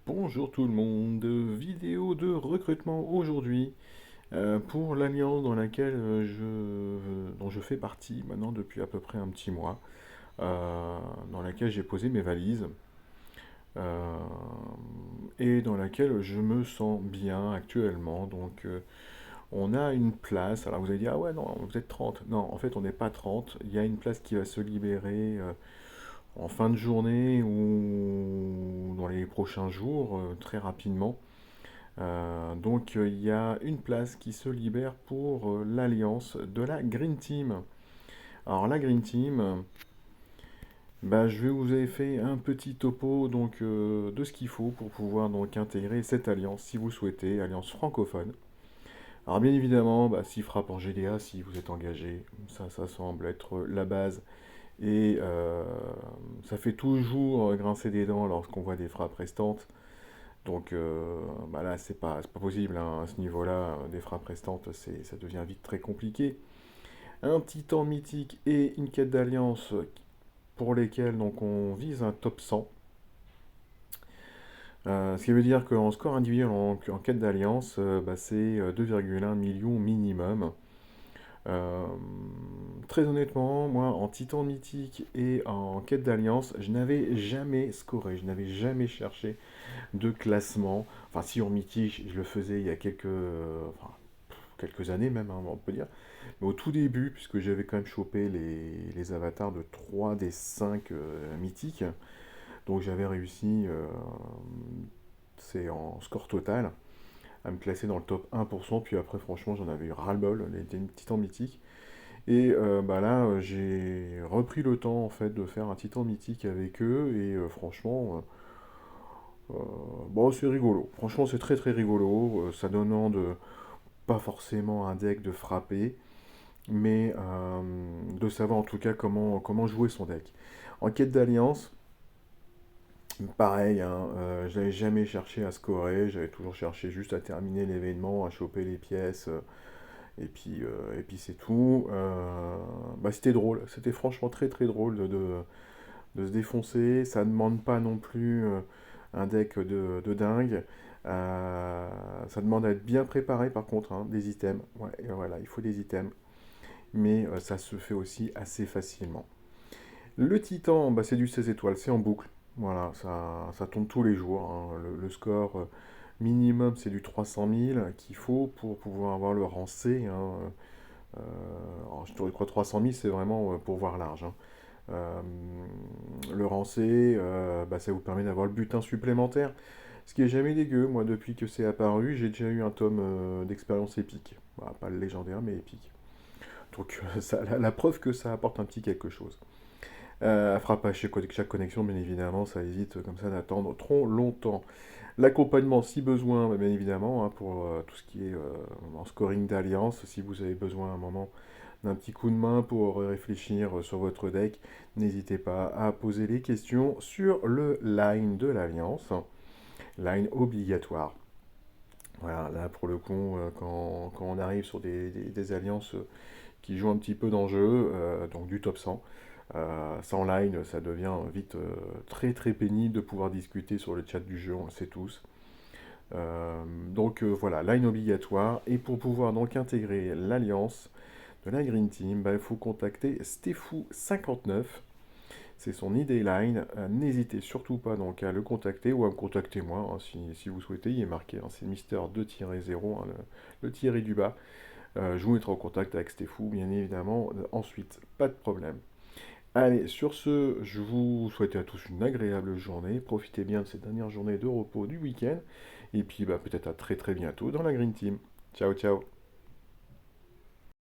Bonjour tout le monde, vidéo de recrutement aujourd'hui pour l'alliance dans laquelle dont je fais partie maintenant depuis à peu près un petit mois, dans laquelle j'ai posé mes valises euh, et dans laquelle je me sens bien actuellement. On a une place, alors vous allez dire, ah ouais non, vous êtes 30. Non, en fait on n'est pas 30. Il y a une place qui va se libérer en fin de journée ou dans les prochains jours, très rapidement. Il y a une place qui se libère pour l'alliance de la Green Team. Alors la Green Team, je vais vous avez fait un petit topo de ce qu'il faut pour pouvoir donc intégrer cette alliance si vous souhaitez, alliance francophone. Alors bien évidemment, s'il frappe en GDA, si vous êtes engagé, ça semble être la base. Et ça fait toujours grincer des dents lorsqu'on voit des frappes restantes. Là, c'est pas possible, hein, à ce niveau-là, des frappes restantes, ça devient vite très compliqué. Un petit temps mythique et une quête d'alliance pour lesquels donc on vise un top 100. Ce qui veut dire qu'en score individuel en quête d'alliance, c'est 2,1 millions minimum. Euh, Très honnêtement, moi, en titan mythique et en quête d'alliance, je n'avais jamais scoré, je n'avais jamais cherché de classement. Enfin, si en mythique, je le faisais il y a quelques années même, hein, on peut dire. Mais au tout début, puisque j'avais quand même chopé les avatars de 3 des 5 mythiques, donc j'avais réussi, c'est en score total, à me classer dans le top 1%, puis après franchement j'en avais eu ras-le-bol, les titans mythiques. Et j'ai repris le temps en fait de faire un titan mythique avec eux, et franchement, bon c'est rigolo. Franchement c'est très très rigolo, ça demande pas forcément un deck de frapper, mais de savoir en tout cas comment jouer son deck. En quête d'alliance, pareil, hein, j'avais jamais cherché à scorer, j'avais toujours cherché juste à terminer l'événement, à choper les pièces, et puis c'est tout. C'était drôle, c'était franchement très très drôle de se défoncer, ça ne demande pas non plus un deck de dingue. Ça demande à être bien préparé par contre, hein, des items. Ouais, et voilà, il faut des items, mais ça se fait aussi assez facilement. Le Titan, c'est du 16 étoiles, c'est en boucle. Voilà, ça tombe tous les jours, hein. Le score minimum, c'est du 300 000 qu'il faut pour pouvoir avoir le rang C, hein. Alors, je te crois 300 000, c'est vraiment pour voir large, hein. Euh, le rang C, ça vous permet d'avoir le butin supplémentaire. Ce qui est jamais dégueu, moi depuis que c'est apparu, j'ai déjà eu un tome d'expérience épique. Voilà, pas le légendaire, mais épique. La preuve que ça apporte un petit quelque chose. Elle fera pas chaque connexion, bien évidemment, ça évite comme ça d'attendre trop longtemps. L'accompagnement, si besoin, bien évidemment, hein, pour tout ce qui est en scoring d'alliance, si vous avez besoin à un moment d'un petit coup de main pour réfléchir sur votre deck, n'hésitez pas à poser les questions sur le line de l'alliance, line obligatoire. Voilà, là pour le coup, quand on arrive sur des alliances qui jouent un petit peu d'enjeu, donc du top 100, sans line, ça devient vite très très pénible de pouvoir discuter sur le chat du jeu, on le sait tous. Voilà, line obligatoire. Et pour pouvoir donc intégrer l'alliance de la Green Team, il faut contacter Stefou59. C'est son ID line. N'hésitez surtout pas donc à le contacter ou à me contacter moi, hein, si vous souhaitez. Il est marqué, hein, c'est Mister 2-0, hein, le tiré du bas. Je vous mettrai en contact avec Stefou, bien évidemment, ensuite. Pas de problème. Allez, sur ce, je vous souhaite à tous une agréable journée. Profitez bien de ces dernières journées de repos du week-end. Et puis peut-être à très très bientôt dans la Green Team. Ciao ciao.